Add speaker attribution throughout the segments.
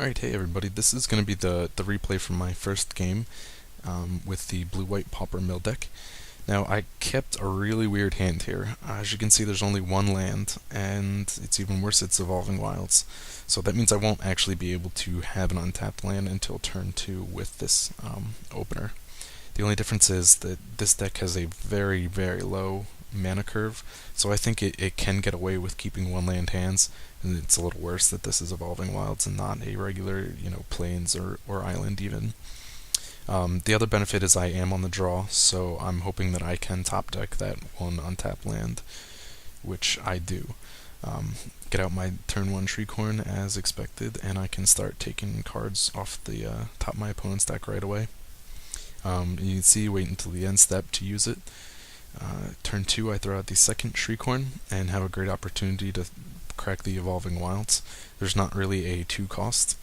Speaker 1: Alright, hey everybody, this is going to be the replay from my first game with the blue-white Pauper mill deck. Now, I kept a really weird hand here. As you can see, there's only one land, and it's even worse, it's Evolving Wilds. So that means I won't actually be able to have an untapped land until turn 2 with this opener. The only difference is that this deck has a very, very low mana curve, so I think it can get away with keeping one land hands, and it's a little worse that this is Evolving Wilds and not a regular, plains or island even. The other benefit is I am on the draw, so I'm hoping that I can top deck that one untapped land, which I do. Get out my turn 1 Shriekhorn as expected, and I can start taking cards off the top of my opponent's deck right away. You can see, wait until the end step to use it. Turn 2, I throw out the second Shriekhorn and have a great opportunity to crack the Evolving Wilds. There's not really a 2 cost.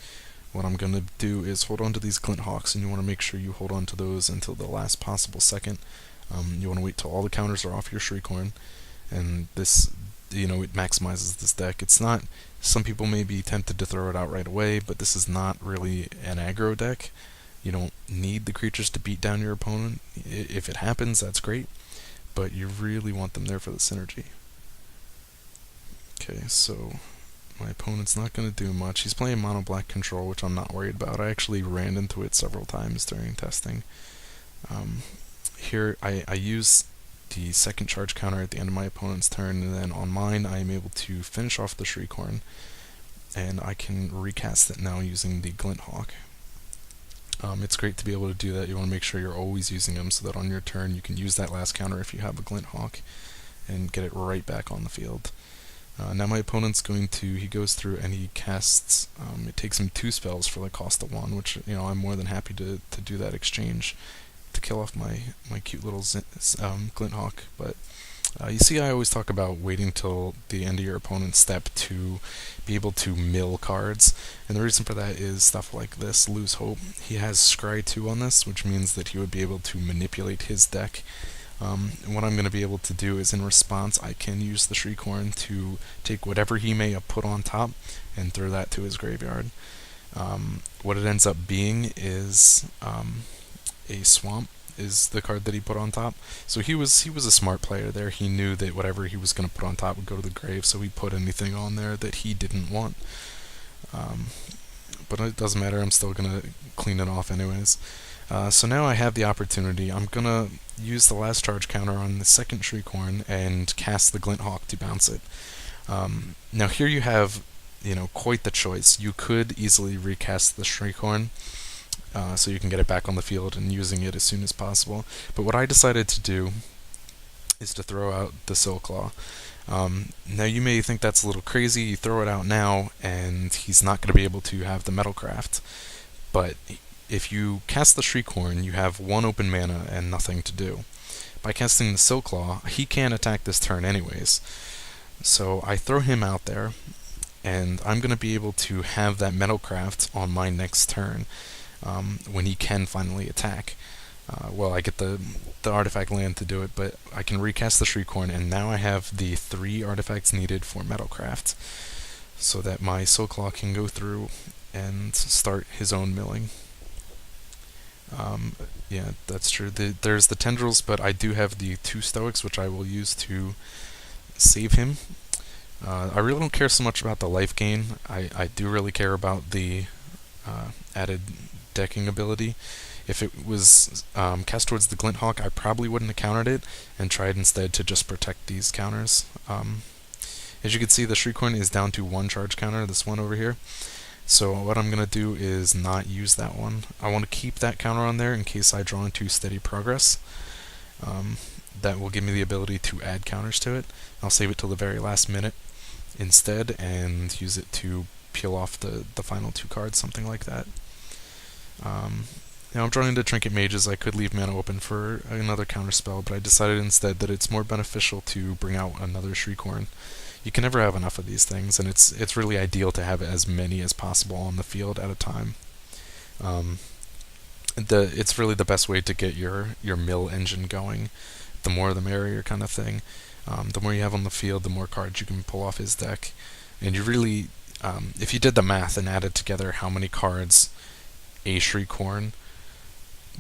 Speaker 1: What I'm going to do is hold on to these Glint Hawks, and you want to make sure you hold on to those until the last possible second. You want to wait till all the counters are off your Shriekhorn, and this, it maximizes this deck. It's not, some people may be tempted to throw it out right away, but this is not really an aggro deck. You don't need the creatures to beat down your opponent. If it happens, that's great, but you really want them there for the synergy. Okay, so my opponent's not going to do much. He's playing mono black control, which I'm not worried about. I actually ran into it several times during testing. Here I use the second charge counter at the end of my opponent's turn, and then on mine I am able to finish off the Shriekhorn, and I can recast it now using the Glint Hawk. It's great to be able to do that. You want to make sure you're always using them so that on your turn you can use that last counter if you have a Glint Hawk and get it right back on the field. Now my opponent's he goes through and he casts, it takes him 2 spells for the cost of 1, which, I'm more than happy to do that exchange to kill off my cute little Glint Hawk. But you see, I always talk about waiting till the end of your opponent's step to be able to mill cards, and the reason for that is stuff like this, Lose Hope. He has Scry 2 on this, which means that he would be able to manipulate his deck. And what I'm going to be able to do is, in response, I can use the Shriekhorn to take whatever he may have put on top and throw that to his graveyard. What it ends up being is a Swamp is the card that he put on top. So he was a smart player there. He knew that whatever he was going to put on top would go to the grave, so he put anything on there that he didn't want. But it doesn't matter, I'm still going to clean it off anyways. So now I have the opportunity. I'm going to use the last charge counter on the second Shriekhorn and cast the Glint Hawk to bounce it. Now here you have, quite the choice. You could easily recast the Shriekhorn, so you can get it back on the field and using it as soon as possible. But what I decided to do is to throw out the Silclaw. Now you may think that's a little crazy. You throw it out now and he's not going to be able to have the Metalcraft. But if you cast the Shriekhorn, you have 1 open mana and nothing to do. By casting the Silclaw, he can't attack this turn anyways. So I throw him out there, and I'm going to be able to have that Metalcraft on my next turn when he can finally attack. Well, I get the artifact land to do it, but I can recast the Shriekhorn, and now I have the 3 artifacts needed for Metalcraft, so that my Silclaw can go through and start his own milling. Yeah, that's true. There's the Tendrils, but I do have the 2 Stoics, which I will use to save him. I really don't care so much about the life gain. I do really care about the added decking ability. If it was cast towards the Glint Hawk, I probably wouldn't have countered it and tried instead to just protect these counters. As you can see, the Shriekhorn is down to 1 charge counter, this one over here. So what I'm going to do is not use that one. I want to keep that counter on there in case I draw into Steady Progress. That will give me the ability to add counters to it. I'll save it till the very last minute instead and use it to peel off the final 2 cards, something like that. Now I'm drawing into Trinket Mages. I could leave mana open for another counter spell, but I decided instead that it's more beneficial to bring out another Shriekhorn. You can never have enough of these things, and it's really ideal to have as many as possible on the field at a time. It's really the best way to get your mill engine going. The more the merrier kind of thing. The more you have on the field, the more cards you can pull off his deck. And you really, if you did the math and added together how many cards a Shriekhorn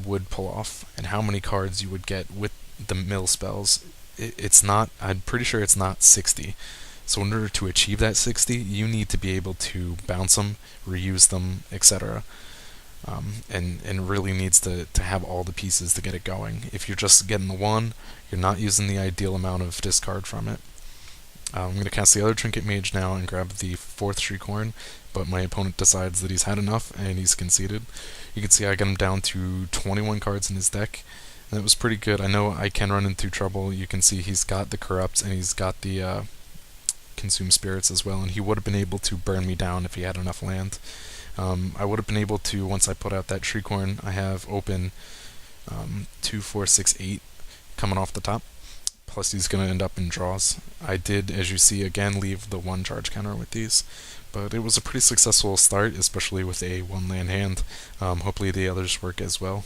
Speaker 1: would pull off and how many cards you would get with the mill spells, it's not, I'm pretty sure it's not 60. So in order to achieve that 60, you need to be able to bounce them, reuse them, etc. And really needs to have all the pieces to get it going. If you're just getting the one, you're not using the ideal amount of discard from it. I'm going to cast the other Trinket Mage now and grab the 4th Shriekhorn, but my opponent decides that he's had enough and he's conceded. You can see I got him down to 21 cards in his deck, and that was pretty good. I know I can run into trouble. You can see he's got the Corrupts and he's got the Consume Spirits as well, and he would have been able to burn me down if he had enough land. I would have been able to, once I put out that Shriekhorn, I have open 2, 4, 6, 8 coming off the top. Plus he's going to end up in draws. I did, as you see, again leave the 1 charge counter with these, but it was a pretty successful start, especially with a 1 land hand. Hopefully the others work as well.